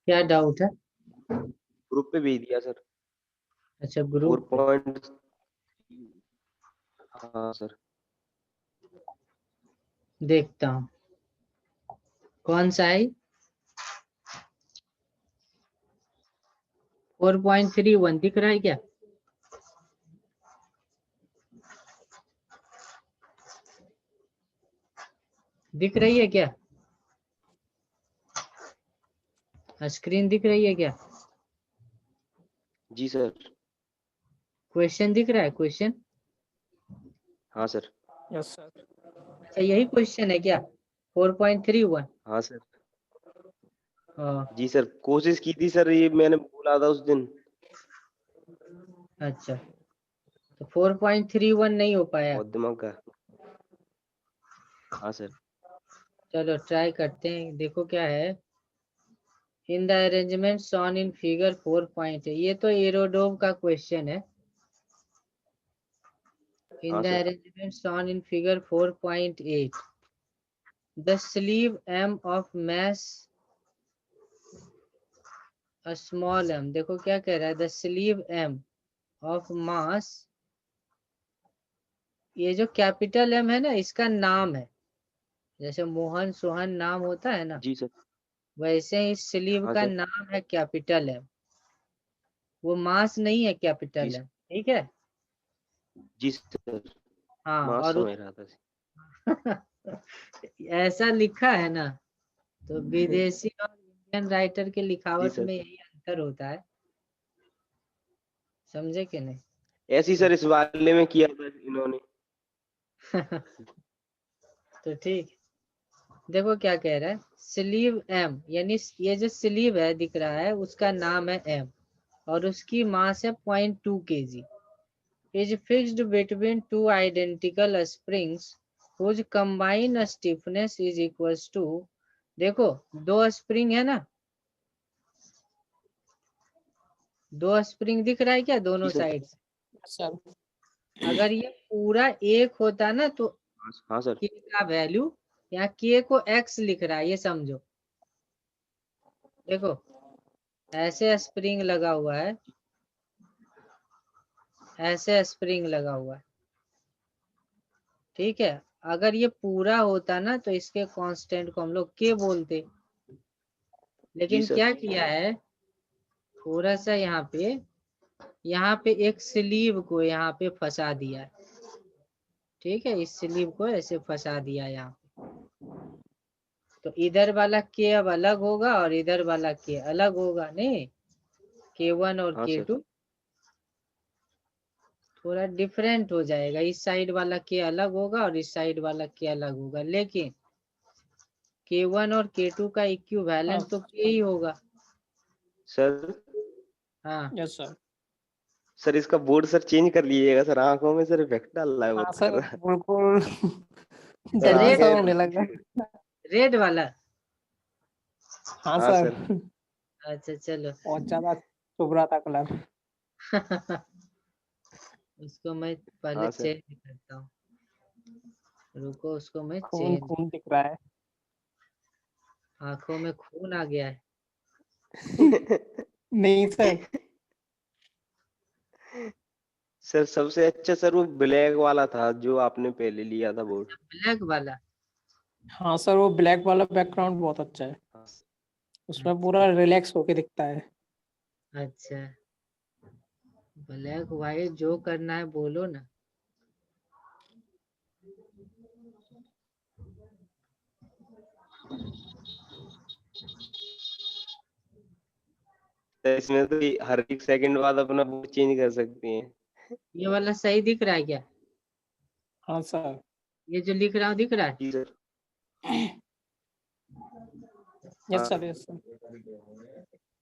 क्या डाउट है? ग्रुप पे भेज दिया सर। अच्छा 4 ग्रुप। पॉइंट। हाँ सर। देखता हूँ कौन सा है। 4.31 दिख रहा है क्या? दिख रही है क्या? स्क्रीन दिख रही है क्या? जी सर। क्वेश्चन दिख रहा है? क्वेश्चन? हाँ सर। Yes sir. अच्छा यही क्वेश्चन है क्या? 4.31। हाँ सर। हाँ जी सर, कोशिश की थी सर, ये मैंने बोला था उस दिन। अच्छा, तो 4.31 नहीं हो पाया। बहुत दिमाग का। हाँ सर। चलो ट्राई करते हैं, देखो क्या है। In the arrangement shown in figure 4 ये तो एरोडोम का क्वेश्चन है। In हाँ the sir. arrangement shown in figure 4.8, the sleeve M of mass a small m, देखो क्या कह रहा है, the sleeve M of mass, ये जो कैपिटल M है ना, इसका नाम है। जैसे मोहन सोहन नाम होता है ना, जी सर। वैसे ही स्लीव हाँ का सर। नाम है कैपिटल M। वो मास नहीं है, जी कैपिटल सर। M। ठीक है। जी सर। हाँ मास और समझ रहा था। ऐसा लिखा है ना, तो विदेशी और इंडियन राइटर के जी लिखावट सर। में यही अंतर होता है, समझे कि नहीं? ऐसी तो सर इस वाले में किया था इन्होंने। तो ठीक, देखो क्या कह रहा है, स्लीव एम, यानी ये जो स्लीव है दिख रहा है, उसका नाम है एम, और उसकी मास है 0.2 kg, is fixed between two identical springs whose combined stiffness is equals to, देखो दो स्प्रिंग है ना, दो स्प्रिंग दिख रहा है क्या दोनों जी सर। साइड से? सर अगर ये पूरा एक होता ना तो हाँ सर। के का वैल्यू, यहाँ के को एक्स लिख रहा है, ये समझो। देखो ऐसे स्प्रिंग लगा हुआ है, ऐसे स्प्रिंग लगा हुआ है, ठीक है। अगर ये पूरा होता ना तो इसके कांस्टेंट को हम लोग के बोलते, जी लेकिन सर। क्या किया है, थोड़ा सा यहाँ पे एक स्लीव को यहाँ पे फंसा दिया है, ठीक है। इस स्लीव को ऐसे फंसा दिया यहाँ पे, तो इधर वाला के अब अलग होगा और इधर वाला के अलग होगा, नहीं K1 और हाँ सर। K2 थोड़ा डिफरेंट हो जाएगा, इस साइड वाला के अलग होगा और इस साइड वाला के अलग होगा, लेकिन K1 और K2 का इक्विवेलेंट तो के ही होगा। सर। हाँ यस सर। सर इसका बोर्ड सर चेंज कर लीजिएगा सर, आंखों में सर इफेक्ट डाल रहा है हाँ बहुत कर सर रहा है। बिल्कुल। सर जलन रेड, सा आंखें। होने लगा। रेड वाला। हाँ हाँ सर। सर। अच्छा चलो। बहुत ज्यादा चुभ रहा था कलर। उसको मैं पहले हाँ सर। चेंज करता हूँ, रुको उसको मैं खून चेंज, खून दिख रहा है। आंखों में खून आ गया है। नहीं सर। सर सबसे अच्छा सर वो ब्लैक वाला था जो आपने पहले लिया था बोर्ड। ब्लैक वाला। हाँ सर वो ब्लैक वाला बैकग्राउंड बहुत अच्छा है। हाँ उसमें पूरा रिलैक्स होके दिखता है। अच्छा ब्लैक व्हाइट जो करना है बोलो ना। सर इसमें तो हर एक सेकंड बाद अपना बोर्ड चेंज कर सकती हैं। ये वाला सही दिख रहा है क्या? हाँ सर। ये जो लिख रहा हूँ दिख रहा है? जी सर। यस हाँ सर यस सर।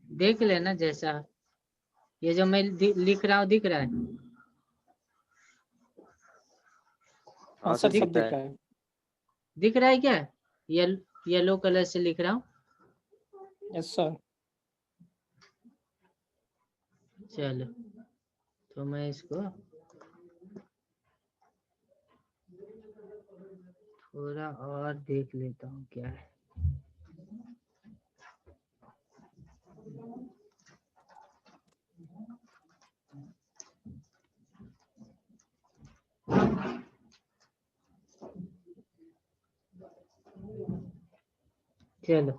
देख लेना जैसा, ये जो मैं लिख रहा हूँ दिख रहा है? हाँ हाँ सर सर दिख सब दिखता दिख है। रहा है। दिख रहा है क्या? येलो कलर से लिख रहा हूँ। Yes sir. चलो तो मैं इसको थोड़ा और देख लेता हूँ क्या है। चलो,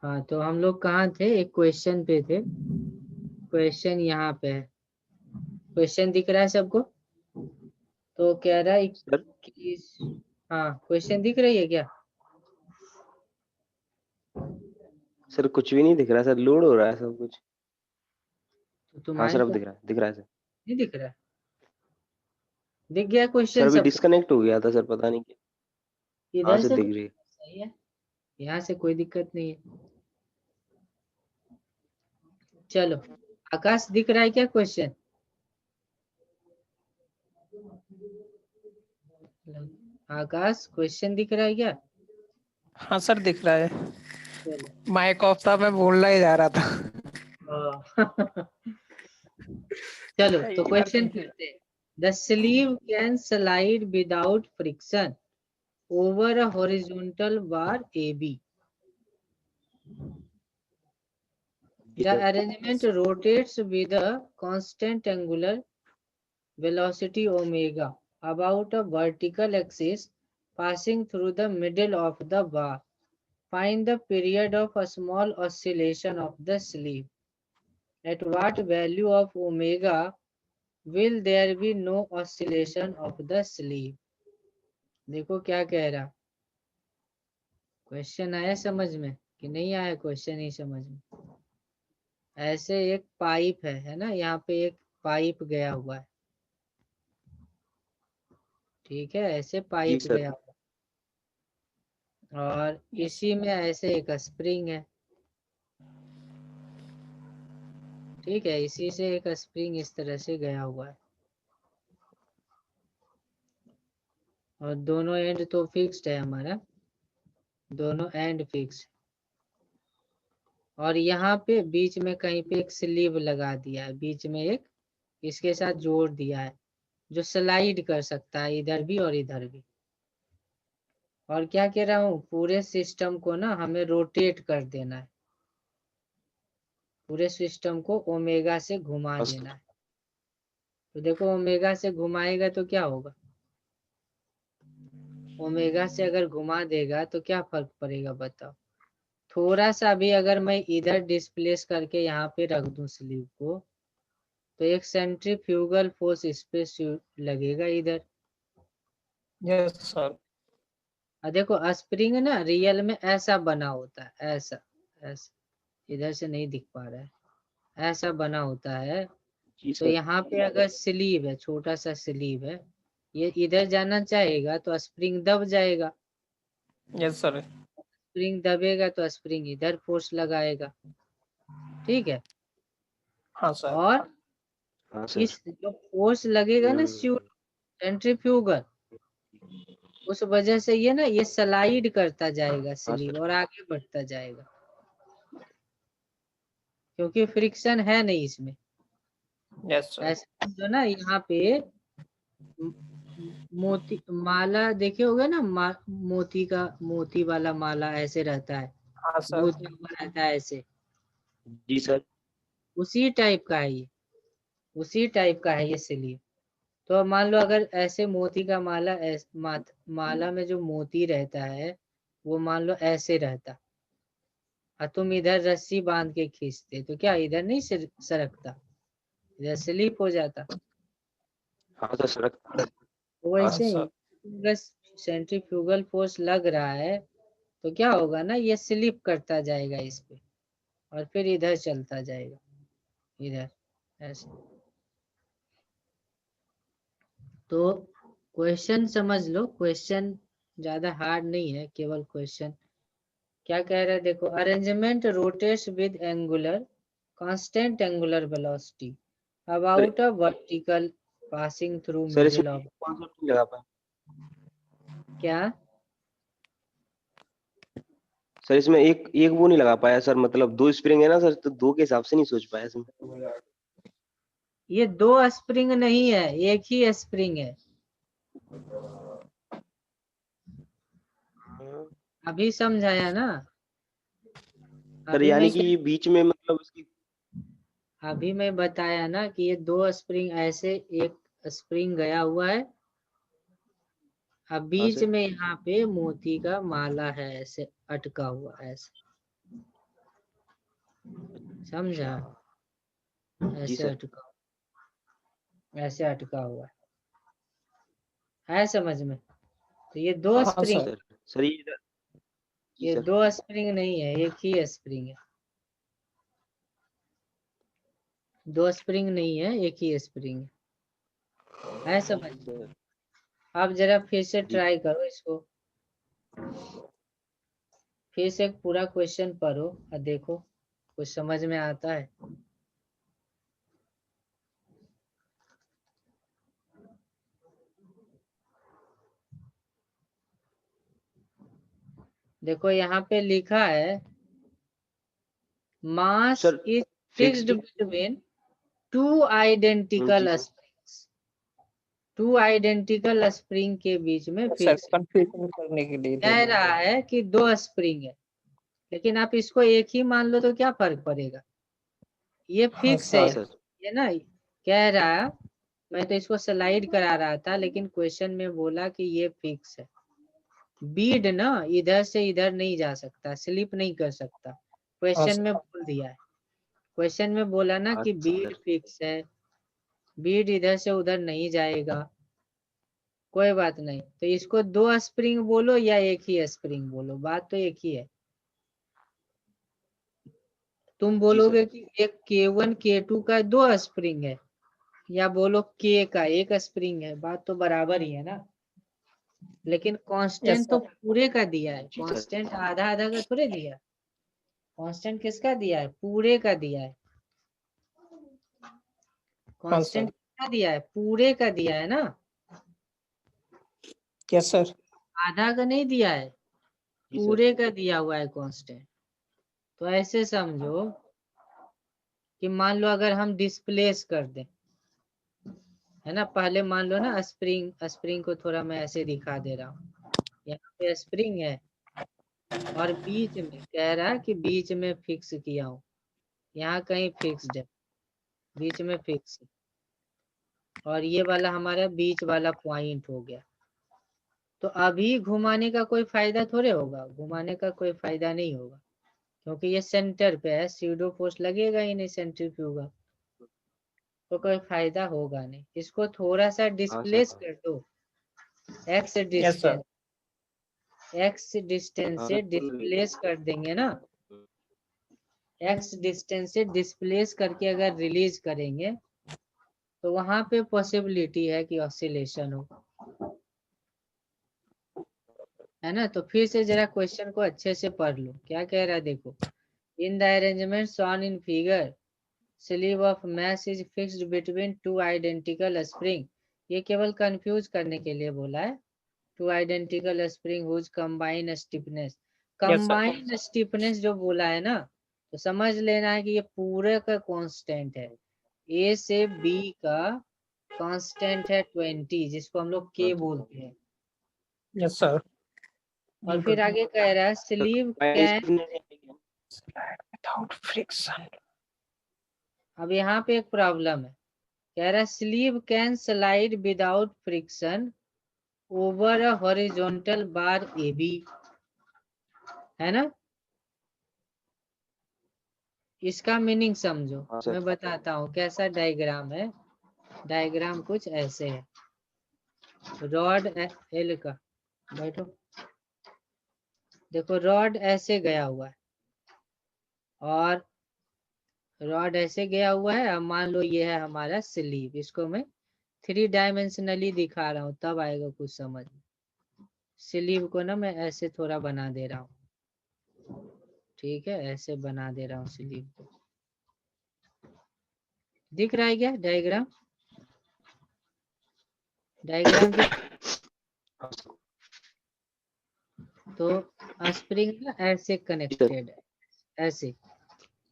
हाँ तो हम लोग कहाँ थे, एक क्वेश्चन पे थे। क्वेश्चन यहाँ पे है, क्वेश्चन दिख रहा है सबको? तो कह रहा है सर 21, हाँ क्वेश्चन दिख रही है क्या? सर कुछ भी नहीं दिख रहा सर, लोड हो रहा है सब कुछ। तो हाँ तुम्हारे सर अब पास दिख रहा है सर। नहीं दिख रहा है? दिख गया सर क्वेश्चन अभी सबको? डिस्कनेक्ट हो गया था सर, पता नहीं क्या। हाँ इधर सर से तो दिख रही है। सही है, यहाँ से कोई दिक्कत नहीं है। चलो, आकाश दिख रहा है क्या क्वेश्चन? आकाश क्वेश्चन दिख रहा है क्या? हाँ सर दिख रहा है। चलो। माइक ऑफ था, मैं बोलना ही जा रहा था। चलो तो पहली बार क्वेश्चन कंफ्यूज। करते हैं। The sleeve can slide without friction over a horizontal bar AB. जी The sir. arrangement rotates with a constant angular velocity omega about a vertical axis passing through the middle of the bar. Find the period of a small oscillation of the sleeve. At what value of omega will there be no oscillation of the sleeve? देखो क्या कह रहा, question आया समझ में कि नहीं आया? क्वेश्चन ही समझ में। ऐसे एक पाइप है ना, यहाँ पे एक पाइप गया हुआ है, ठीक है, ऐसे जी पाइप सर। गया हुआ है और इसी में ऐसे एक स्प्रिंग है, ठीक है, इसी से एक स्प्रिंग इस तरह से गया हुआ है और दोनों एंड तो फिक्स्ड है हमारा, दोनों एंड फिक्स। और यहाँ पे बीच में कहीं पे एक स्लीव लगा दिया है, बीच में एक इसके साथ जोड़ दिया है जो स्लाइड कर सकता है इधर भी और इधर भी। और क्या कह रहा हूँ, पूरे सिस्टम को ना हमें रोटेट कर देना है, पूरे सिस्टम को ओमेगा से घुमा हाँ देना सर। है। तो देखो ओमेगा से घुमाएगा तो क्या होगा, ओमेगा से अगर घुमा देगा तो क्या फर्क पड़ेगा बताओ? थोड़ा सा भी अगर मैं इधर डिस्प्लेस करके यहाँ पे रख दूं स्लीव को, तो एक सेंट्रीफ्यूगल फोर्स इस पे लगेगा इधर। Yes sir. और देखो स्प्रिंग ना रियल में ऐसा बना होता है, ऐसा ऐसा, इधर से नहीं दिख पा रहा है, ऐसा बना होता है। जी तो सर। यहाँ पे अगर स्लीव है, छोटा सा स्लीव है, ये इधर जाना चाहेगा तो स्प्रिंग दब जाएगा, यस सर। स्प्रिंग दबेगा तो स्प्रिंग इधर फोर्स लगाएगा, ठीक है। हाँ सर। और हाँ सर। इस जो फोर्स लगेगा ना सेंट्रीफ्यूगल, उस वजह से ये ना ये स्लाइड करता जाएगा हाँ स्लीव सर। और आगे बढ़ता जाएगा, क्योंकि फ्रिक्शन है नहीं इसमें। Yes sir. ऐसा जो ना यहाँ पे मोती माला देखे होगे ना, मोती का, मोती वाला माला ऐसे रहता है, हाँ सर। गूंथा हुआ रहता है ऐसे, जी सर। उसी टाइप का है ये, उसी टाइप का है ये स्लीव। तो मान लो अगर ऐसे मोती का माला माला में जो मोती रहता है वो मान लो ऐसे रहता, और तुम इधर रस्सी बांध के खींचते तो क्या इधर नहीं सरकता, इधर स्लिप हो जाता। हाँ सर सड़क। तो हाँ वैसे ही सर। अगर सेंट्रीफ्यूगल फोर्स लग रहा है तो क्या होगा ना, ये स्लिप करता जाएगा इस पे और फिर इधर चलता जाएगा, इधर ऐसे। तो क्वेश्चन समझ लो, क्वेश्चन ज्यादा हार्ड नहीं है, केवल क्वेश्चन क्या कह रहा है देखो, arrangement rotates with angular constant angular velocity sir. About a vertical passing through sir इसमें मिडिल ऑफ। एक कॉन्सेप्ट नहीं लगा पाया। क्या? सर इसमें एक वो नहीं लगा पाया सर, मतलब दो स्प्रिंग है ना सर, तो दो के हिसाब से नहीं सोच पाया इसमें। ये दो स्प्रिंग नहीं है, एक ही स्प्रिंग है, अभी समझाया ना, सर अभी यानी मैं कि क्या, ये बीच में मतलब इसकी। अभी मैं बताया ना कि ये दो स्प्रिंग ऐसे, एक स्प्रिंग गया हुआ है अब बीच सर। में यहाँ पे मोती का माला है, ऐसे अटका हुआ, ऐसे, समझा? जी ऐसे सर। अटका, ऐसे अटका हुआ है समझ में? तो ये दो हाँ स्प्रिंग, सर। सर ये जी ये सर। दो स्प्रिंग नहीं है, एक ही स्प्रिंग है। दो स्प्रिंग नहीं है, एक ही स्प्रिंग है समझ में? सर, आप जरा फिर से जी ट्राई करो इसको, फिर से एक पूरा क्वेश्चन पढ़ो और देखो कुछ समझ में आता है। देखो यहाँ पे लिखा है mass sir is fix fixed between two identical जी sir. Springs. Two identical spring के बीच में सर फिक्स कंफ्यूजन करने के लिए दे कह दिया। रहा है कि दो स्प्रिंग है, लेकिन आप इसको एक ही मान लो तो क्या फर्क पड़ेगा? ये हाँ फिक्स है, हाँ सर। सर। ये ना कह रहा, मैं तो इसको स्लाइड करा रहा था, लेकिन क्वेश्चन में बोला कि ये फिक्स है। बीड ना इधर से इधर नहीं जा सकता, स्लिप नहीं कर सकता, हाँ क्वेश्चन में सर। बोल दिया है। क्वेश्चन में बोला ना कि अच्छा बीड सर। फिक्स है, बीड इधर से उधर नहीं जाएगा, कोई बात नहीं। तो इसको दो स्प्रिंग बोलो या एक ही स्प्रिंग बोलो, बात तो एक ही है। तुम जी सर। बोलोगे कि एक K1 K2 का दो स्प्रिंग है, या बोलो K का एक स्प्रिंग है, बात तो बराबर ही है ना। लेकिन यस कांस्टेंट तो सर। पूरे का दिया है, जी सर। कांस्टेंट आधा आधा का थोड़े दिया है। कांस्टेंट किसका दिया है? पूरे का दिया है। हाँ कांस्टेंट सर। किसका दिया है? पूरे का दिया है ना, यस सर। आधा का नहीं दिया है, जी सर। पूरे का दिया हुआ है कांस्टेंट। तो ऐसे समझो कि मान लो अगर हम डिस्प्लेस कर दें, है ना, पहले मान लो ना स्प्रिंग, स्प्रिंग को थोड़ा मैं ऐसे दिखा दे रहा हूँ। यहाँ पे स्प्रिंग है और बीच में कह रहा है कि बीच में फिक्स किया हूँ, यहाँ कहीं फिक्स्ड है, बीच में फिक्स है, और ये वाला हमारा बीच वाला पॉइंट हो गया। तो अभी घुमाने का कोई फायदा थोड़े होगा, घुमाने का कोई फायदा नहीं होगा, क्योंकि ये सेंटर पे है, स्यूडो फोर्स लगेगा ही नहीं सेंट्रीफ्यूगल, तो कोई फायदा होगा नहीं। इसको थोड़ा सा हाँ सर। डिस्प्लेस कर दो, x yes sir. Distance, x distance हाँ से सर। डिस्प्लेस कर देंगे ना, एक्स डिस्टेंस से डिस्प्लेस करके अगर रिलीज करेंगे तो वहां पे पॉसिबिलिटी है कि ऑसिलेशन हो, है ना। तो फिर से जरा क्वेश्चन को अच्छे से पढ़ लो, क्या कह रहा है देखो। In the arrangement shown in figure sleeve of mass is fixed between two identical spring. ये केवल कंफ्यूज करने के लिए बोला है। Two identical spring whose combine stiffness, yes sir. Combine stiffness जो बोला है ना, तो समझ लेना है कि ये पूरे का कांस्टेंट है। ए से बी का कांस्टेंट है 20, जिसको हम लोग के बोलते हैं। Yes sir. और फिर आगे कह रहा है स्लीव कैन, विदाउट फ्रिक्शन। अब यहाँ पे एक प्रॉब्लम है, कह रहा है sleeve can slide without friction over a horizontal bar A B, है ना। इसका मीनिंग समझो, हाँ सर। मैं बताता हूँ कैसा डायग्राम है। डायग्राम कुछ ऐसे है, रॉड एल का, बैठो, देखो रॉड ऐसे गया हुआ है, और रॉड ऐसे गया हुआ है। अब मान लो ये है हमारा स्लीव, इसको मैं 3 डायमेंशनली दिखा रहा हूँ, तब आएगा कुछ समझ में। स्लीव को ना मैं ऐसे थोड़ा बना दे रहा हूँ, ठीक है, ऐसे बना दे रहा हूँ स्लीव को। दिख रहा है क्या डायग्राम? डायग्राम दिख, तो स्प्रिंग ना ऐसे जी सर। कनेक्टेड है, ऐसे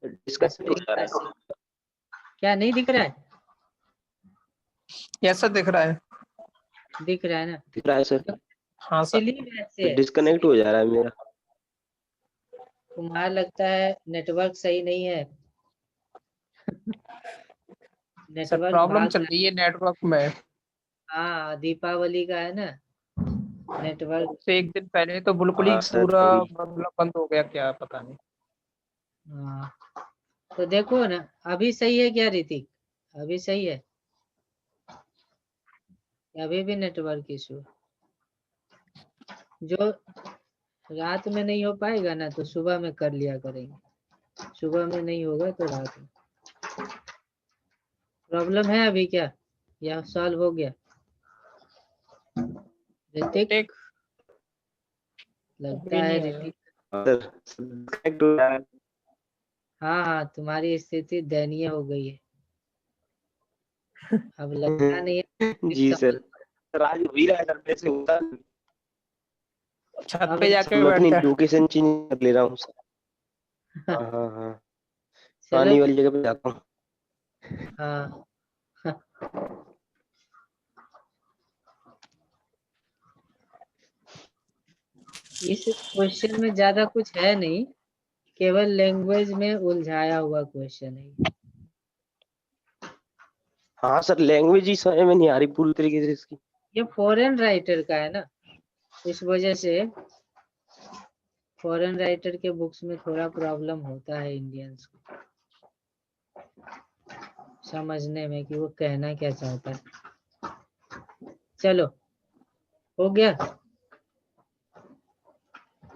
डिस्कनेक्ट हो स्प्रिंग जा रहा ऐसे। है। क्या नहीं दिख रहा है? यस सर दिख रहा है। दिख रहा है ना। दिख रहा है सर। हाँ सर। स्लीव ऐसे है, डिस्कनेक्ट हो स्लीव। जा रहा है मेरा। तुम्हारा लगता है नेटवर्क सही नहीं है, सर नेटवर्क प्रॉब्लम भाग चल रहा रही है नेटवर्क में। है। हाँ, दीपावली का है ना, नेटवर्क। से एक दिन पहले तो बिल्कुल ही हाँ सर पूरा वही। मतलब बंद हो गया, क्या पता नहीं। हाँ तो देखो ना, अभी सही है क्या ऋतिक? अभी सही है? अभी भी नेटवर्क इशू? जो रात में नहीं हो पाएगा ना तो सुबह में कर लिया करेंगे, सुबह में नहीं होगा तो रात में। प्रॉब्लम है अभी क्या, या सॉल्व हो गया ऋतिक? एक लगता भी है नहीं आया। ऋतिक। सर connect हो रहा है। हाँ हाँ, तुम्हारी स्थिति दयनीय हो गई है। अब लगता नहीं है कि जी समझ। सर आज हो ही रहा है सर, वैसे होता है। छत अब पे जाके मैं अपनी बैठा। लोकेशन चेंज कर ले रहा हूँ सर। हाँ हाँ हाँ, चलो। पानी वाली जगह पे जाता हूँ। हाँ इस क्वेश्चन में ज्यादा कुछ है नहीं, केवल लैंग्वेज में उलझाया हुआ क्वेश्चन है। हाँ सर लैंग्वेज ही समझ में नहीं आ रही पूरी तरीके से इसकी। ये फॉरेन राइटर का है ना, इस वजह से फॉरेन राइटर के बुक्स में थोड़ा प्रॉब्लम होता है इंडियंस को समझने में कि वो कहना क्या चाहता है। चलो हो गया।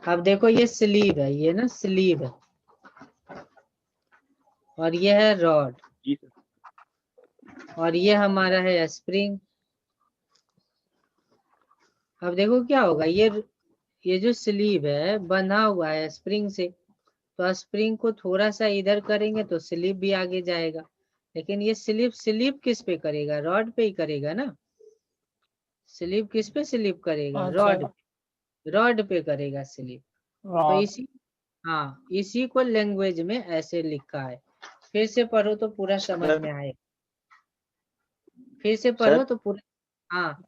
अब देखो ये स्लीव है, ये ना स्लीव है, और ये है रॉड, जी सर। और ये हमारा है स्प्रिंग। अब देखो क्या होगा, ये जो स्लीव है बंधा हुआ है स्प्रिंग से, तो स्प्रिंग को थोड़ा सा इधर करेंगे तो स्लीव भी आगे जाएगा, लेकिन ये स्लीव किस पे करेगा? रॉड पे ही करेगा ना। स्लीव किस पे स्लीव करेगा? अच्छा। रॉड पे करेगा स्लीव। तो रॉड। इसी, हाँ इसी को लैंग्वेज में ऐसे लिखा है। फिर से पढ़ो तो पूरा समझ सर में आएगा, फिर से पढ़ो सर तो पूरा। हाँ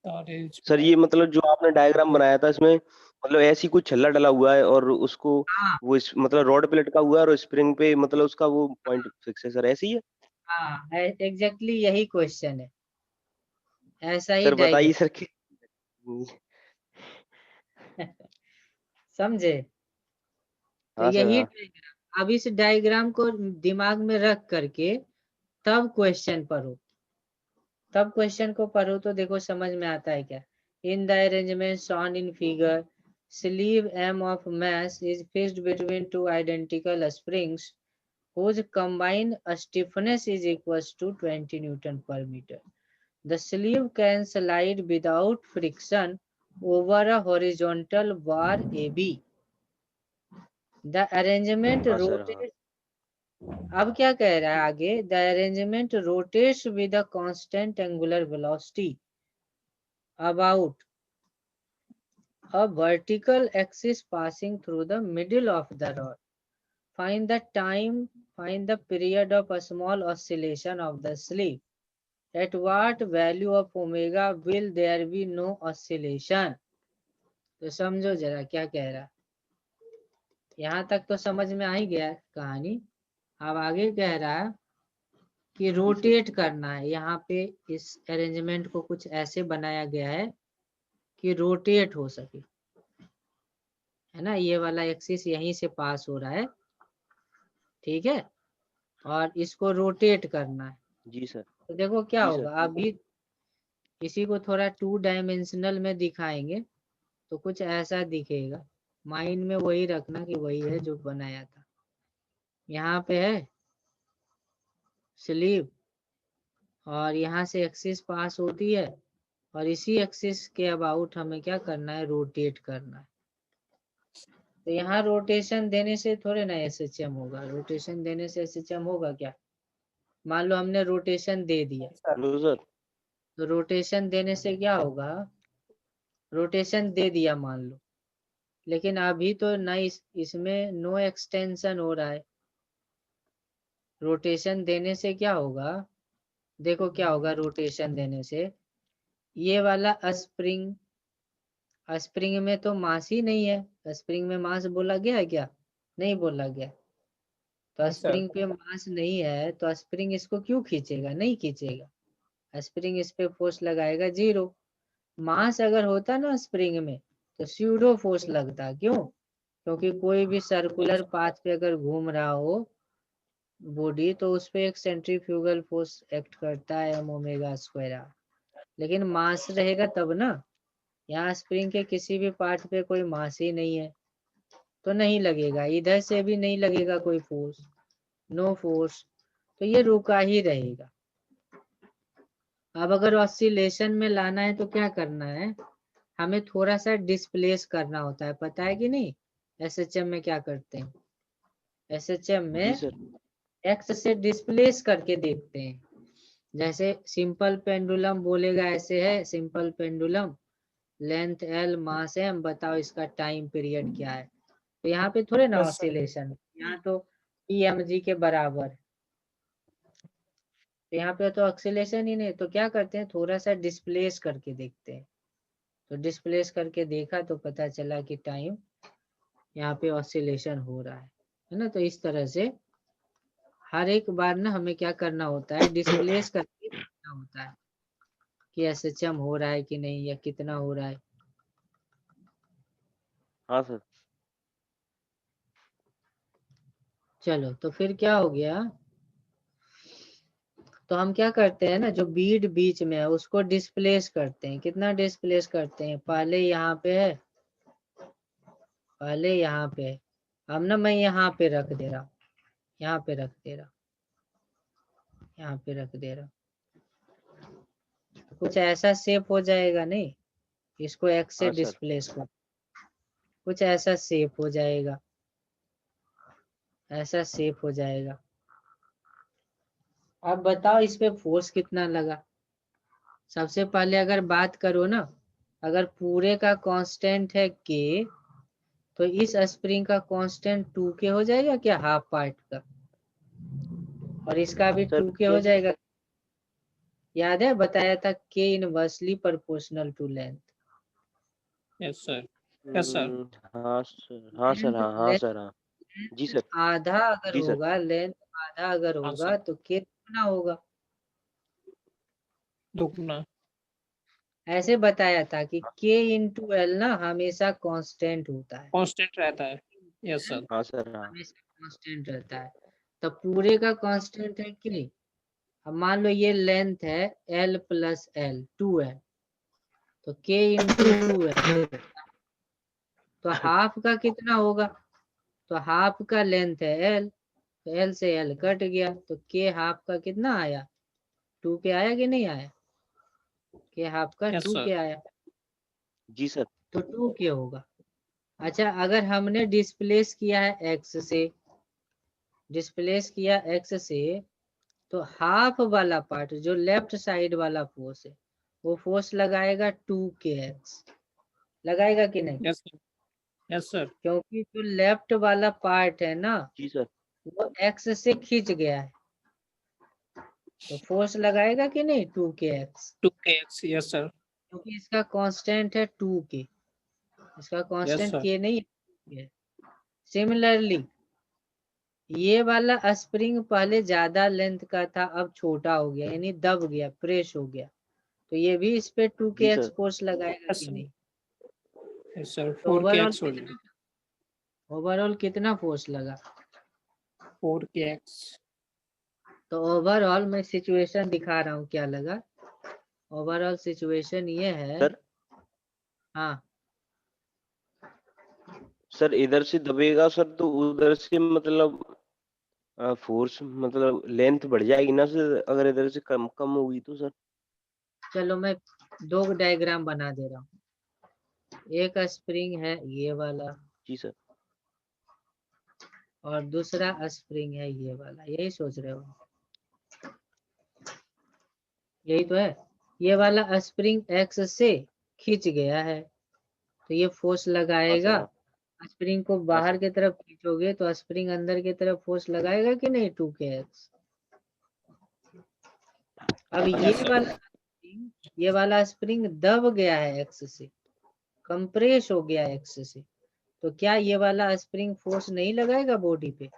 सर ये मतलब जो आपने डायग्राम बनाया था इसमें मतलब ऐसी कुछ छल्ला डला हुआ है और उसको हाँ वो इस मतलब रॉड पे लटका हुआ है और स्प्रिंग पे मतलब उसका वो पॉइंट फिक्स है सर, ऐसे ही है? हाँ एग्जैक्टली यही क्वेश्चन है, ऐसा ही सर बताइए डायग्राम। सर कि समझे? तो हाँ सर यही हाँ। डायग्राम, अब इस डायग्राम को दिमाग में रख करके तब क्वेश्चन पढ़ो, तब क्वेश्चन को पढ़ो तो देखो समझ में आता है क्या। In the arrangement shown in figure, sleeve M of mass is fixed between two identical springs whose combined stiffness is equals to 20 Newton per meter. The sleeve can slide without friction over a horizontal bar AB. The arrangement हाँ sir हाँ। rotates, अब क्या कह रहा है आगे, the arrangement rotates with a constant angular velocity about a vertical axis passing through the middle of the rod. Find the time, find the period of a small oscillation of the sleeve. At what value of omega will there be no oscillation? तो समझो जरा क्या कह रहा, यहाँ तक तो समझ में आ ही गया कहानी। अब आगे कह रहा कि रोटेट करना है, यहाँ पे इस अरेंजमेंट को कुछ ऐसे बनाया गया है कि रोटेट हो सके, है ना। ये वाला एक्सिस यहीं से पास हो रहा है, ठीक है, और इसको रोटेट करना है। जी सर। तो देखो क्या जी होगा, सर। अभी इसी को थोड़ा 2 डायमेंशनल में दिखाएंगे तो कुछ ऐसा दिखेगा। माइंड में वही रखना कि वही है जो बनाया था। यहाँ पे है स्लीव, और यहाँ से एक्सिस पास होती है, और इसी एक्सिस के अबाउट हमें क्या करना है, रोटेट करना है। तो यहाँ रोटेशन देने से थोड़े ना एसएचएम होगा, रोटेशन देने से एसएचएम होगा क्या? मान लो हमने रोटेशन दे दिया, हेलो सर। तो रोटेशन देने से क्या होगा, रोटेशन दे दिया मान लो, लेकिन अभी तो ना इसमें नो एक्सटेंशन हो रहा है। रोटेशन देने से क्या होगा, देखो क्या होगा रोटेशन देने से, ये वाला स्प्रिंग, स्प्रिंग में तो मास ही नहीं है, स्प्रिंग में मास बोला गया है क्या? नहीं बोला गया। तो सर। स्प्रिंग पे मास नहीं है तो स्प्रिंग इसको क्यों खींचेगा? नहीं खींचेगा। स्प्रिंग इस पे फोर्स लगाएगा 0, मास अगर होता ना स्प्रिंग में तो स्यूडो फोर्स लगता। क्यों? क्योंकि कोई भी सर्कुलर पाथ पे अगर घूम रहा हो बॉडी तो उस पे एक सेंट्रीफ्यूगल फोर्स एक्ट करता है एम ओमेगा स्क्वायर आर। लेकिन मास रहेगा तब ना। यहाँ स्प्रिंग के किसी भी पार्ट पे कोई मास ही नहीं है तो नहीं लगेगा, इधर से भी नहीं लगेगा कोई फोर्स, नो फोर्स, तो ये रुका ही रहेगा। अब अगर ऑसिलेशन में लाना है तो क्या करना है, हमें थोड़ा सा डिस्प्लेस करना होता है, पता है कि नहीं? एसएचएम में क्या करते हैं, एसएचएम जी में सर। एक्स से डिस्प्लेस करके देखते हैं। जैसे सिंपल पेंडुलम बोलेगा ऐसे है, सिंपल पेंडुलम लेंथ एल मास एम, बताओ इसका टाइम पीरियड क्या है। तो यहाँ पे थोड़े ना यस सर। ऑसिलेशन, यहाँ तो EMG के बराबर, तो यहाँ पे तो ऑक्सीलेशन ही नहीं, तो क्या करते हैं थोड़ा सा डिस्प्लेस करके देखते हैं। तो डिस्प्लेस करके देखा तो पता चला कि टाइम यहाँ पे ऑसिलेशन हो रहा है ना। तो इस तरह से हर एक बार ना हमें क्या करना होता है, डिस्प्लेस करके देखना होता है कि एसएचएम हो रहा है कि नहीं या कितना हो रहा है। हाँ सर। चलो तो फिर क्या हो गया, तो हम क्या करते हैं ना, जो बीड बीच में है उसको डिस्प्लेस करते हैं। कितना डिस्प्लेस करते हैं, पहले यहाँ पे है, पहले यहाँ पे है, अब ना मैं यहाँ पे रख दे रहा हूँ, यहाँ पे रख दे रहा हूँ, यहाँ पे रख दे रहा हूँ, कुछ ऐसा शेप हो जाएगा नहीं, इसको एक्स से हाँ सर। डिस्प्लेस कर, कुछ ऐसा शेप हो जाएगा, ऐसा शेप हो जाएगा। अब बताओ इस पे फोर्स कितना लगा। सबसे पहले अगर बात करो ना, अगर पूरे का कांस्टेंट है के, तो इस स्प्रिंग का कांस्टेंट 2k हो जाएगा क्या, हाफ पार्ट का, और इसका भी सर 2k हो जाएगा। याद है बताया था के inversely proportional to length. Yes sir. Yes sir. हाँ सर, हाँ सर, हाँ हाँ सर, हाँ। जी सर। आधा अगर जी सर। होगा, लेंथ आधा अगर हाँ होगा सर। तो के कितना होगा। दुगना। ऐसे बताया था कि के इंटू एल ना हमेशा कांस्टेंट होता है, कांस्टेंट रहता है। Yes sir. हाँ सर, हाँ। हमेशा कांस्टेंट रहता है। तो पूरे का कांस्टेंट है कि नहीं। अब मान लो ये लेंथ है L प्लस L 2L, तो K इंटू 2L, तो हाफ का कितना होगा, तो हाफ का लेंथ है L, तो L से L कट गया, तो K हाफ का कितना आया, 2K आया कि नहीं आया, K हाफ का यस सर। 2K आया, जी सर। तो 2K होगा। अच्छा अगर हमने डिस्प्लेस किया है x से, डिस्प्लेस किया x से, तो हाफ वाला पार्ट जो लेफ्ट साइड वाला फोर्स है वो फोर्स लगाएगा 2kx, लगाएगा कि नहीं, यस सर। Yes sir. क्योंकि जो लेफ्ट वाला पार्ट है ना जी सर। वो x से खींच गया है, तो फोर्स लगाएगा कि नहीं 2kx, 2kx। Yes sir. क्योंकि इसका कांस्टेंट है 2k, इसका यस कांस्टेंट सर। k नहीं है। सिमिलरली ये वाला स्प्रिंग पहले ज्यादा लेंथ का था, अब छोटा हो गया, यानी दब गया, प्रेस हो गया, तो ये भी इस पे जी 2kx सर। फोर्स लगाएगा यस कि सर। नहीं। Yes sir. तो ओवरऑल 4kx हो कितना, जाएगा। ओवरऑल कितना फोर्स लगा। 4kx। तो ओवरऑल मैं सिचुएशन दिखा रहा हूँ क्या लगा। ओवरऑल सिचुएशन ये है, सर। हाँ सर इधर से दबेगा सर तो उधर से मतलब फोर्स मतलब लेंथ बढ़ जाएगी ना सर, अगर इधर से कम कम होगी तो सर। चलो मैं दो डायग्राम बना दे रहा हूँ। एक स्प्रिंग है ये वाला, जी सर। और दूसरा स्प्रिंग है ये वाला, यही सोच रहे हो, यही तो है। ये वाला स्प्रिंग एक्स से खींच गया है, तो ये फोर्स हाँ सर, लगाएगा। हाँ। स्प्रिंग को हाँ सर। बाहर की तरफ खींचोगे तो स्प्रिंग अंदर की तरफ फोर्स लगाएगा कि नहीं 2kx। अब हाँ ये सर। वाला स्प्रिंग, ये वाला स्प्रिंग दब गया है एक्स से, कंप्रेस हो गया एक्स से, तो क्या ये वाला स्प्रिंग फोर्स नहीं लगाएगा बॉडी पे,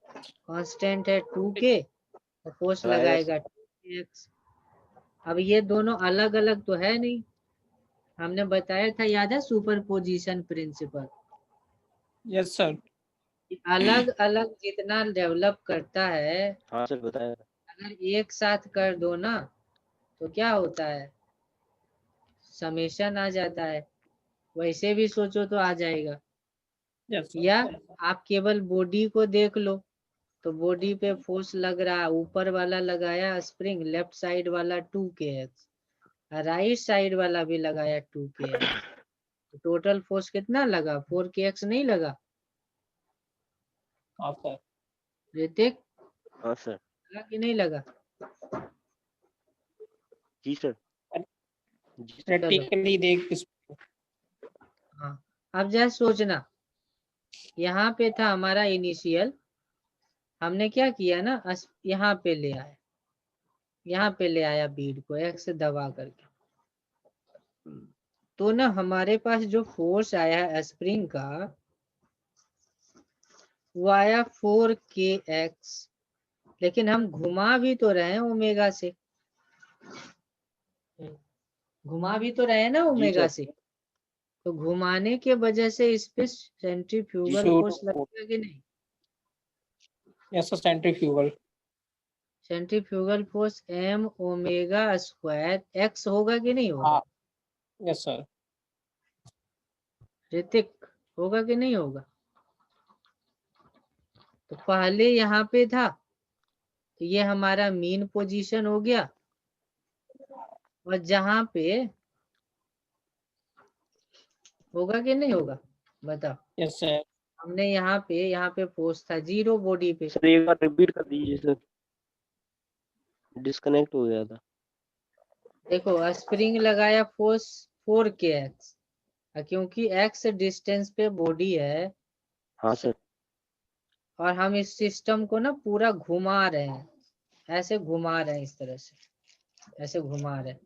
कांस्टेंट है 2k, तो फोर्स लगाएगा सर। लगाएगा 2kx। अब ये दोनों अलग अलग तो है नहीं, हमने बताया था, याद है, सुपरपोजिशन प्रिंसिपल। Yes sir. अलग अलग जितना डेवलप करता है, हाँ सर बताया। अगर एक साथ कर दो ना तो क्या होता है, समेशन आ जाता है। वैसे भी सोचो तो आ जाएगा। यस या सर। आप केवल बॉडी को देख लो, तो बॉडी पे फोर्स लग रहा, ऊपर वाला लगाया स्प्रिंग, लेफ्ट साइड वाला 2kx, राइट साइड वाला भी लगाया 2kx, टोटल फोर्स कितना लगा, 4kx नहीं लगा हाँ सर। ऋतिक? हाँ सर। लगा कि नहीं लगा? जी सर। जी सर। चलो, प्रैक्टिकली देख इस हाँ, अब जस्ट सोचना, यहाँ पे था हमारा इनिशियल, हमने क्या किया ना, यहाँ पे ले आया, यहाँ पे ले आया बीड को एक्स दबा करके, तो ना हमारे पास जो फोर्स आया है स्प्रिंग का, वो आया 4kx, लेकिन हम घुमा भी तो रहे हैं ओमेगा से, घुमा भी तो रहे हैं ना जी ओमेगा सर। से, तो घुमाने के वजह से इस पे सेंट्रीफ्यूगल फोर्स लगेगा कि नहीं? Yes sir, centrifugal. Centrifugal force m omega square x होगा कि नहीं होगा? हाँ। Yes sir. ऋतिक, होगा कि नहीं होगा? तो पहले यहाँ पे था, तो ये हमारा मीन पोजीशन हो गया, और जहां पे होगा कि नहीं होगा, बताओ? Yes sir. हमने यहाँ पे फोर्स था 0 बॉडी पे, सर एक बार रिपीट कर दीजिए सर, डिस्कनेक्ट हो गया था। देखो स्प्रिंग लगाया फोर्स 4kx, क्योंकि x डिस्टेंस पे बॉडी है, हाँ सर। और हम इस सिस्टम को ना पूरा घुमा रहे हैं, ऐसे घुमा रहे हैं, इस तरह से ऐसे घुमा रहे हैं,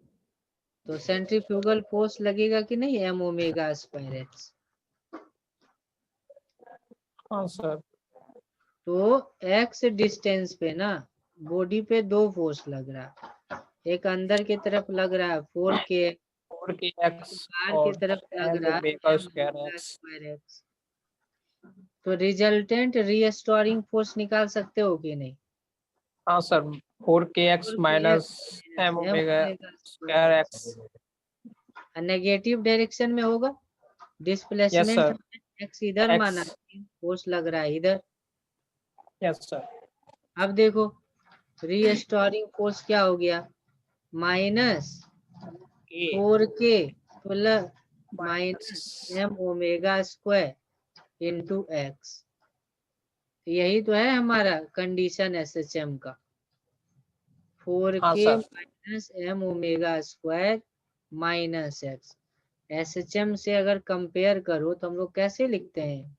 तो सेंट्रीफ्यूगल फोर्स लगेगा कि नहीं, m ओमेगा स्क्वायर एक्स। हाँ सर। तो x डिस्टेंस पे ना बॉडी पे दो फोर्स लग रहा है, एक अंदर की तरफ लग रहा है 4k, 4kx बाहर की और तरफ लग m रहा ओमेगा है स्क्वायर एक्स। Square x. तो रिजल्टेंट रीस्टोरिंग फोर्स निकाल सकते हो कि नहीं? हाँ sir, 4kx 4kx minus m m omega omega square square x. X, negative direction में होगा, यस डिस्प्लेसमेंट सर। एक्स इधर माना, एक्स। फोर्स लग रहा है इधर। Yes sir. अब देखो रीस्टोरिंग फोर्स क्या हो गया, minus a 4k plus minus minus m omega square into x. यही तो है हमारा कंडीशन SHM का, हाँ 4k sir. Minus m omega square minus x. SHM से अगर कंपेयर करो तो हम लोग कैसे लिखते हैं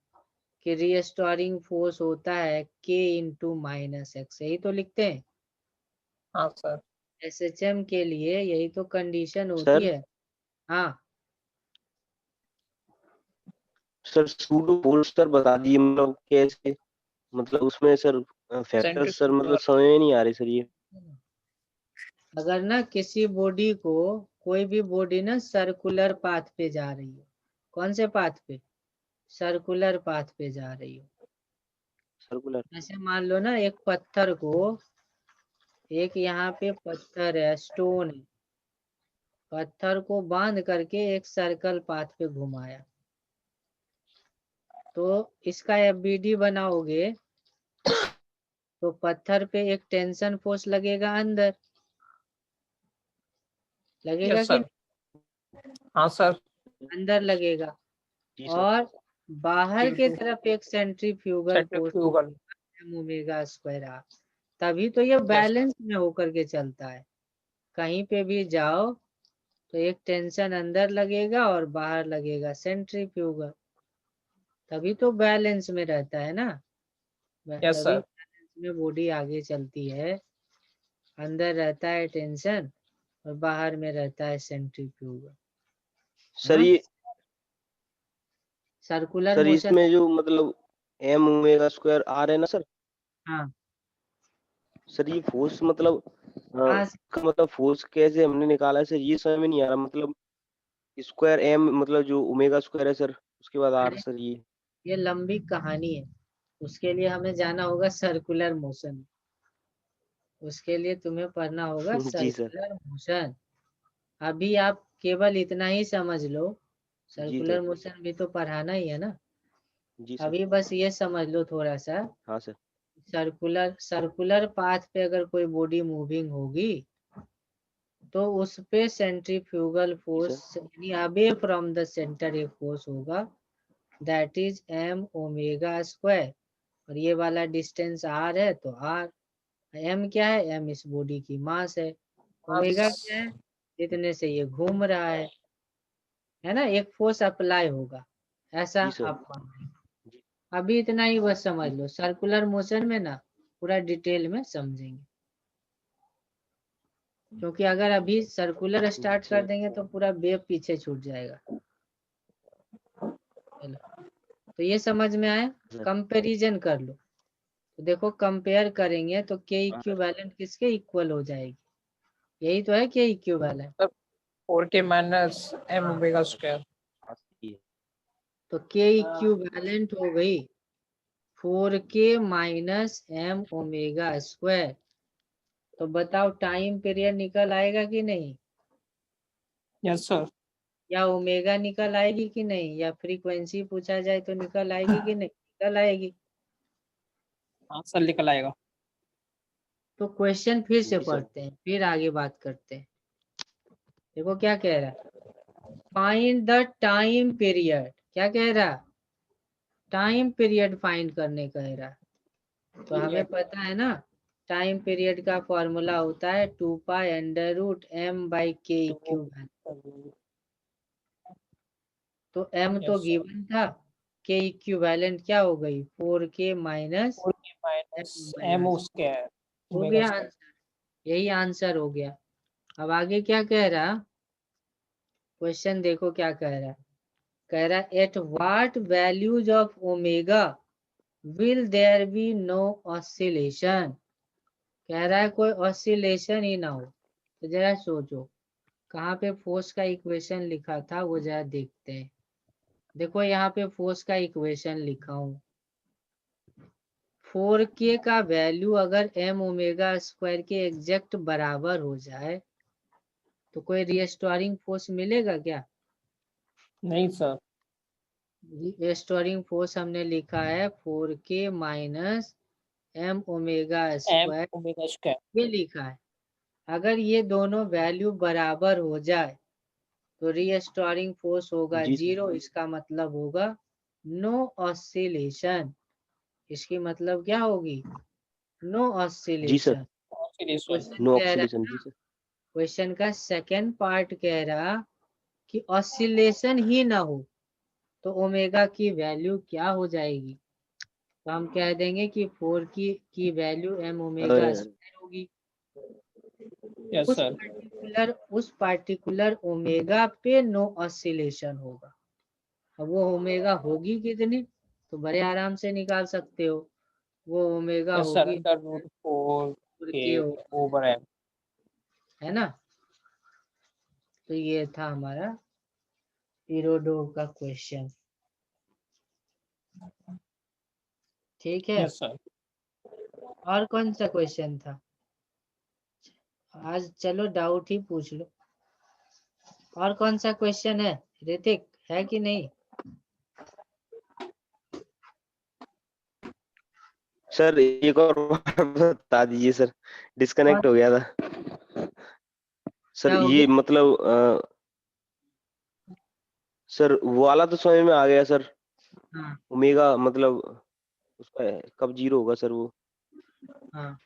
कि रीस्टोरिंग फोर्स होता है k इंटू माइनस एक्स, यही तो लिखते हैं। हाँ सर। SHM के लिए यही तो कंडीशन होती सर है। हाँ, सर सूडो फोर्स सर बता दिए, मतलब कैसे, मतलब उसमें सर फैक्टर सर मतलब सेंट्रीफ्यूगल। समझ में नहीं आ रही सर ये। अगर ना किसी बॉडी को, कोई भी बॉडी ना सर्कुलर पाथ पे जा रही हो, कौन से पाथ पे, सर्कुलर पाथ पे जा रही हो, सर्कुलर। ऐसे मान लो ना एक पत्थर को, एक यहाँ पे पत्थर है, स्टोन है, पत्थर को बांध करके एक सर्कल पाथ पे घुमाया, तो इसका FBD बनाओगे तो पत्थर पे एक टेंशन फोर्स लगेगा, अंदर लगेगा यस कि सर। हाँ सर। अंदर लगेगा, जी सर। और बाहर के इंटू तरफ एक centrifugal force centrifugal. Omega square R. तभी तो ये यस बैलेंस में होकर के चलता है, कहीं पे भी जाओ तो एक टेंशन अंदर लगेगा और बाहर लगेगा सेंट्रीफ्यूगल, तभी तो बैलेंस में रहता है ना, यस तभी सर। बैलेंस में बॉडी आगे चलती है, अंदर रहता है टेंशन और बाहर में रहता है सेंट्रीफ्यूगल। सर हाँ, ये, सर्कुलर सर मोशन। इसमें जो मतलब m ओमेगा स्क्वायर r है ना सर, हाँ सर ये फोर्स मतलब हाँ, का मतलब फोर्स कैसे हमने निकाला है सर, ये समझ में नहीं आ रहा मतलब। स्क्वायर एम मतलब जो ओमेगा स्क्वायर है सर, उसके बाद आर अरे सर ये। ये लंबी कहानी है, उसके लिए हमें जाना होगा सर्कुलर मोशन। उसके लिए तुम्हें पढ़ना होगा जी सर। Circular motion. अभी आप केवल इतना ही समझ लो, जी सर्कुलर सर। मोशन भी तो पढ़ाना ही है ना। जी सर। अभी बस ये समझ लो थोड़ा सा, हाँ सर। सर्कुलर सर्कुलर पाथ पे अगर कोई बॉडी मूविंग होगी तो उस पे सेंट्रीफ्यूगल जी फोर्स सर। यानी अवे फ्रॉम द सेंटर एक फोर्स होगा, that is M omega square. और ये वाला डिस्टेंस आर है तो आर, एम क्या है, एम इस बॉडी की मास है, ओमेगा क्या है, इतने से ये घूम रहा है ना, एक फोर्स अप्लाई होगा, ऐसा जी सर। आप मान लो। जी अभी इतना ही बस समझ लो, सर्कुलर मोशन में ना पूरा डिटेल में समझेंगे, क्योंकि अगर अभी सर्कुलर स्टार्ट कर सर। देंगे तो पूरा वेव पीछे छूट जाएगा। चलो, तो ये समझ में आया। सर। कंपैरिजन कर लो, तो देखो कंपेयर करेंगे तो के हाँ सर। इक्विवेलेंट किसके इक्वल हो जाएगी, यही तो है के equivalent. Sir 4k minus M हाँ, ओमेगा स्क्वायर। हाँ सर, ये। तो के इक्विवेलेंट हो गई 4k minus M omega square. तो बताओ टाइम पीरियड निकल आएगा कि नहीं, यस सर। या ओमेगा निकल आएगी कि नहीं, या फ्रीक्वेंसी पूछा जाए तो निकल आएगी कि नहीं, निकल आएगी। हाँ सर निकल आएगा। तो क्वेश्चन फिर से जी सर। पढ़ते हैं, फिर आगे बात करते हैं। देखो क्या कह रहा है, फाइंड द टाइम पीरियड, क्या कह रहा, टाइम पीरियड फाइंड करने कह रहा है। तो हमें पता है ना, टाइम पीरियड का फॉर्मूला होता है 2π√m/k³। तो m तो यस सर। गिवन था, के इक्विवेलेंट क्या हो गई 4k minus 4k minus M omega. Square हो ओमेगा गया स्क्वायर। आंसर, यही आंसर हो गया। अब आगे क्या कह रहा, क्वेश्चन देखो क्या कह रहा है, कह रहा at what values of omega will there be no oscillation. कह रहा है कोई ऑसिलेशन ही ना हो। तो जरा सोचो, कहाँ पे फोर्स का इक्वेशन लिखा था वो जरा देखते हैं। देखो यहाँ पे फोर्स का इक्वेशन लिखा हूँ, 4k का वैल्यू अगर एम ओमेगा स्क्वायर के एग्जैक्ट बराबर हो जाए तो कोई रिस्टोरिंग फोर्स मिलेगा क्या। नहीं सर। रिस्टोरिंग फोर्स हमने लिखा है 4k minus M omega M square, omega square. ये लिखा है। अगर ये दोनों वैल्यू बराबर हो जाए तो रीस्टोरिंग फोर्स होगा जी सर। 0, इसका मतलब होगा नो ऑसिलेशन। इसकी मतलब क्या होगी, नो जी sir. Oscillation. Oscillation. Question no कह रहा है ऑक्सीडेशन। जी ना, सर। क्वेश्चन का सेकंड पार्ट कह रहा कि ऑसिलेशन ही ना हो तो ओमेगा की वैल्यू क्या हो जाएगी। तो हम कह देंगे कि 4 की वैल्यू एम ओमेगा अरे स्क्वायर होगी। Yes sir. उस पार्टिकुलर ओमेगा पे नो ऑसिलेशन होगा। अब वो ओमेगा होगी कितनी, तो बड़े आराम से निकाल सकते हो, वो ओमेगा यस सर होगी अंडर रूट 4k के, ओवर एम। है ना। तो ये था हमारा पीरोडोव का क्वेश्चन, ठीक है। Yes sir. और कौन सा क्वेश्चन था आज, चलो डाउट ही पूछ लो। और कौन सा क्वेश्चन है ऋतिक, है कि नहीं। सर एक और बार बता दीजिए सर, और डिस्कनेक्ट हो गया था। सर क्या हो ये गया, मतलब सर वो वाला तो समझ में आ गया सर, हाँ ओमेगा मतलब उसका कब जीरो होगा सर वो। हाँ,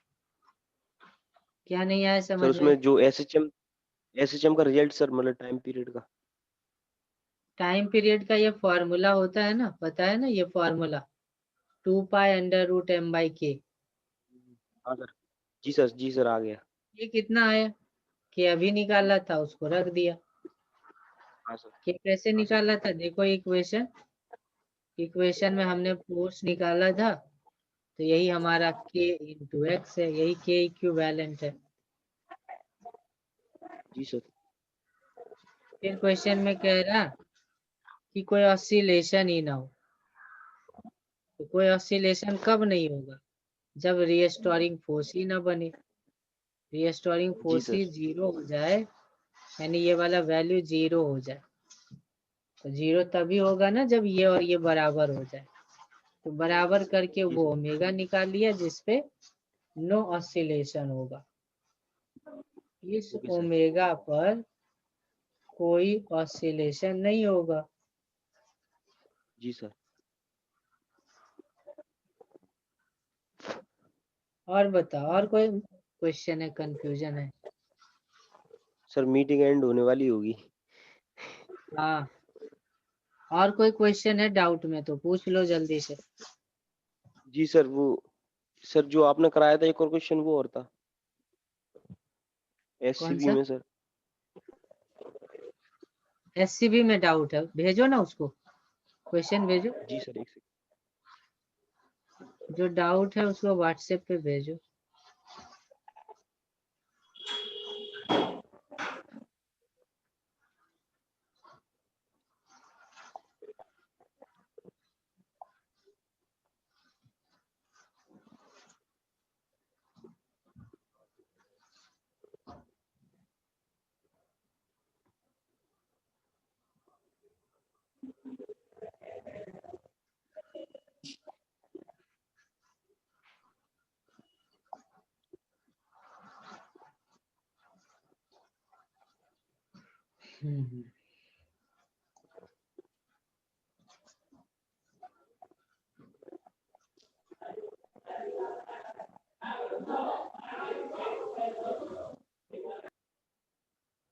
क्या नहीं आया सर समझ में। उसमें जो एसएचएम का रिजल्ट सर, मतलब टाइम पीरियड का। टाइम पीरियड का ये फॉर्मूला होता है ना, पता है ना ये फॉर्मूला 2π√m/k। हाँ सर। जी सर। जी सर आ गया। ये कितना आया, कि अभी निकाला था उसको रख दिया। हाँ सर। कि कैसे हाँ सर। निकाला था, देखो इक्वेशन, इक्वेशन में हमने फोर्स निकाला था, तो यही हमारा k इंटू एक्स है, यही k इक्विवेलेंट है। जी सर। फिर क्वेश्चन में कह रहा कि कोई ऑसिलेशन ही ना हो। तो कोई ऑसिलेशन कब नहीं होगा? जब रीस्टोरिंग फोर्स ही ना बने। रीस्टोरिंग जी फोर्स ही सर। 0 हो जाए, यानी ये वाला वैल्यू 0 हो जाए। तो 0 तभी होगा ना जब ये और ये बराबर हो जाए। तो बराबर करके जी वो सर। ओमेगा निकाल लिया जिसपे नो ऑसिलेशन होगा। इस ओके सर। ओमेगा पर कोई ऑसिलेशन नहीं होगा। जी सर। और बता, और कोई क्वेश्चन है, कंफ्यूजन है? सर मीटिंग एंड होने वाली होगी। हाँ, और कोई क्वेश्चन है डाउट में तो पूछ लो जल्दी से। जी सर, वो सर जो आपने कराया था एक और क्वेश्चन वो और था कौन एससीबी सा? में सर। एससीबी में डाउट है, भेजो ना उसको, क्वेश्चन भेजो। जी सर, एक सेकंड। जो डाउट है उसको व्हाट्सएप पे भेजो। हम्म।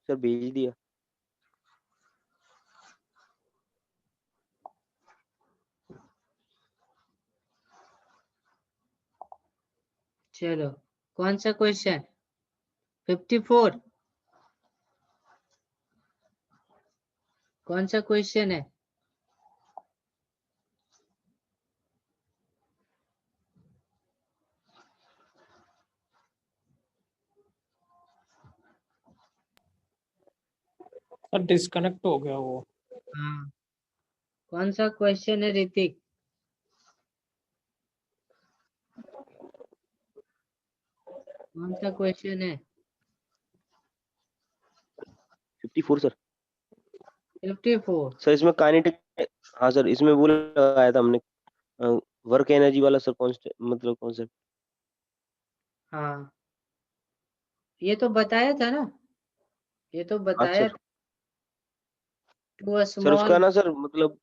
सर भेज दिया। चलो, कौन सा क्वेश्चन? 54? कौन सा क्वेश्चन है? सर डिस्कनेक्ट हो गया वो। हाँ, कौन सा क्वेश्चन है ऋतिक? कौन सा क्वेश्चन है? 54 सर। 54? सर इसमें काइनेटिक, हाँ सर इसमें वो लगाया था हमने वर्क एनर्जी वाला सर, मतलब कॉन्सेप्ट। हाँ, ये तो बताया था ना, ये तो हाँ बताया सर। था। टू अ सर उसका स्मॉल। ना सर मतलब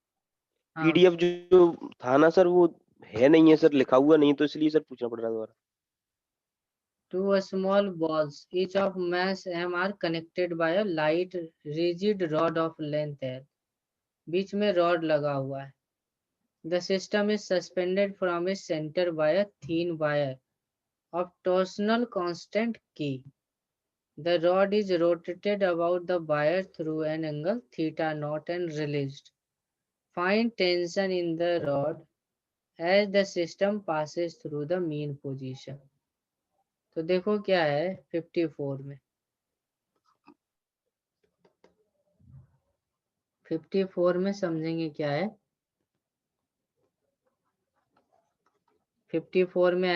हाँ, पीडीएफ जो था ना सर वो है नहीं है सर, लिखा हुआ नहीं, तो इसलिए सर पूछना पड़ रहा है दोबारा। two small balls, each of mass m are connected by a light rigid rod of length L. बीच में रॉड लगा हुआ है। The system is suspended from its center by a thin wire of torsional constant K. The rod is rotated about the wire through an angle theta naught and released. Find tension in the rod as the system passes through the mean position. तो देखो क्या है 54 में। 54 में समझेंगे क्या है। 54 में